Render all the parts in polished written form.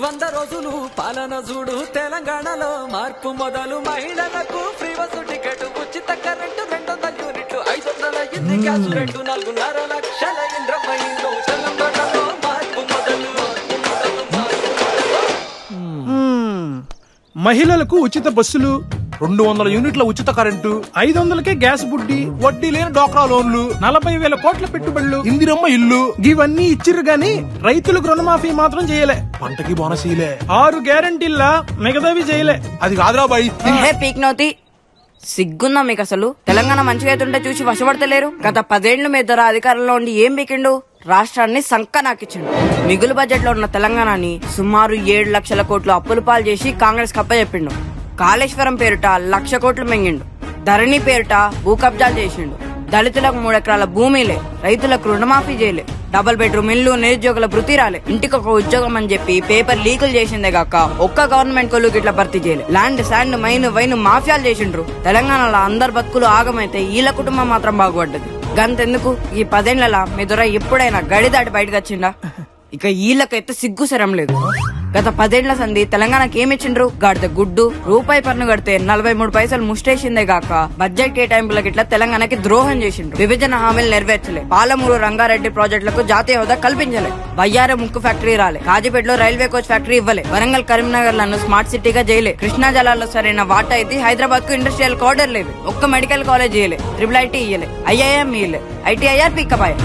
100 రోజులు పాలన చూడు తెలంగాణలో మార్పు మొదలు మహిళలకు ఫ్రీ బస్సు టికెట్ ఉచిత కరెంటు 200 యూనిట్లు 500 ఇంటి గ్యాస్ రేటు 4.5 లక్షల ఇంద్రమ్మ ఇల్లు తెలంగాణలో మార్పు మొదలు మహిళలకు ఉచిత బస్సులు, 200 యూనిట్ల ఉచిత కరెంటు, 500కే గ్యాస్ బుడ్డి, వడ్డీ లేని డోక్రా లోన్లు, 40,000 కోట్ల పెట్టుబడులు, ఇందిరమ్మ ఇల్లు, ఇవన్నీ ఇచ్చిర్రు గాని రైతులకు రుణమాఫీ మాత్రం చేయలే. పంటకి బోనసీలే. 6 గ్యారంటీల్లా మిగతావి చేయలే. అది కాదురా బాయ్. పీక్ నోతి సిగ్గుందా మీకు అసలు? తెలంగాణ మంచిగా అవుతుంటే చూసి వశపడతలేరు. గత 10 ఏళ్లు మీ ఇద్దరు అధికారంలో ఉండి ఏం పీకిండు? రాష్ట్రాన్ని సంక నాకిచ్చిండు. మిగులు బడ్జెట్ లో ఉన్న తెలంగాణని సుమారు 7 లక్షల కోట్లు అప్పుల పాలు చేసి కాంగ్రెస్ కప్పచెప్పిండు. కాళేశ్వరం పేరుట 1,00,000 కోట్లు మింగిండు. ధరణి పేరుట భూ కబ్జాలు చేసిండు. దళితులకు 3 ఎకరాల భూమిలే, రైతులకు రుణమాఫీ చేయలే, డబుల్ బెడ్రూమ్ ఇల్లు, నిరుద్యోగుల వృత్తి రాలే, ఇంటికి ఒక ఉద్యోగం అని చెప్పి పేపర్ లీకులు చేసిందే గాక ఒక్క గవర్నమెంట్ కొలు గిట్లా భర్తీ చేయలే. ల్యాండ్, శాండ్, మైన్, వైన్ మాఫియాలు చేసిండ్రు. తెలంగాణలో అందరు బతుకులు ఆగమైతే వీళ్ళ కుటుంబం మాత్రం బాగుపడ్డది. గంతెందుకు ఈ 10 ఏళ్లలో మీ దొర ఎప్పుడైనా గడి దాటి బయటకు వచ్చిండా? ఇక వీళ్ళకైతే సిగ్గు శరం లేదు. గత 10 ఏళ్ల సంది తెలంగాణకి ఏమిచ్చిండ్రు? గాడిద గుడ్డు. రూపాయి పన్ను కడితే 43 పైసలు ముష్టేసిందే గాక బడ్జెట్ కేటాయింపులకు ఇట్లా తెలంగాణకి ద్రోహం చేసిండ్రు. విభజన హామీలు నెరవేర్చలే. పాలమూరు రంగారెడ్డి ప్రాజెక్టులకు జాతీయ హోదా కల్పించలే. బయ్యారం ముక్కు ఫ్యాక్టరీ రాలే. కాజీపేటలో రైల్వే కోచ్ ఫ్యాక్టరీ ఇవ్వలే. వరంగల్, కరీంనగర్ లను స్మార్ట్ సిటీగా చేయలే. కృష్ణా జలాల్లో సరైన వాటా అయితే హైదరాబాద్ కు ఇండస్ట్రియల్ కార్డర్ లేదు. ఒక్క మెడికల్ కాలేజ్ ఇయ్యలే. IIIT ఇయ్యలే. IIM ఇయ్యలే. ITIR పిక్కబాయ్.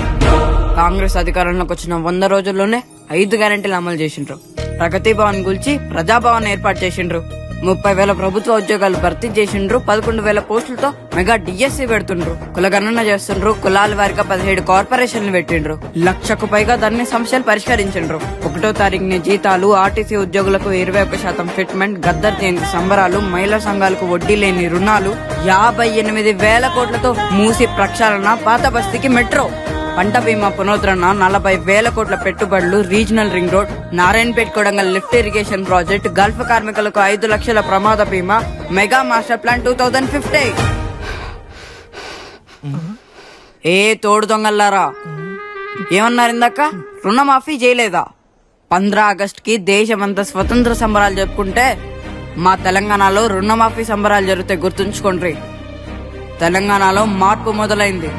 కాంగ్రెస్ అధికారంలోకి వచ్చిన 100 రోజుల్లోనే 5 గ్యారెంటీలు అమలు చేసిండ్రు. ప్రగతి భవన్ గుల్చి ప్రజాభవన్ ఏర్పాటు చేసిండ్రు. 30,000 ప్రభుత్వ ఉద్యోగాలు భర్తీ చేసిండ్రు. 11,000 పోస్టులతో మెగా DSC పెడుతుండ్రు. కులగణన చేస్తుండ్రు. కులాల వారిగా 17 కార్పొరేషన్లు పెట్టిండ్రు. 1,00,000కు పైగా ధరణి సమస్యలు పరిష్కరించిండ్రు. 1వ తారీఖుని జీతాలు, RTC ఉద్యోగులకు 21% ఫిట్మెంట్, గద్దర్ జయంతి సంబరాలు, మహిళా సంఘాలకు వడ్డీ లేని రుణాలు, 58,000 కోట్లతో మూసి ప్రక్షాళన, పాత బస్తీకి మెట్రో, పంట బీమా పునరుద్ధరణ, 40,000 కోట్ల పెట్టుబడులు, regional ring road, Narayanpet Kodangal lift irrigation project, Gulf కార్మికులకు 5 లక్షల ప్రమాద బీమా, మెగా మాస్టర్ ప్లాన్ 2050. ఏ తోడు దొంగల్లారా ఏమన్నారు ఇందాక? రుణమాఫీ చేయలేదా? 15 ఆగస్టుకి దేశమంతా స్వతంత్ర సంబరాలు జరుపుకుంటే మా తెలంగాణలో రుణమాఫీ సంబరాలు జరిగితే గుర్తుంచుకోండి. తెలంగాణలో మార్పు మొదలైంది.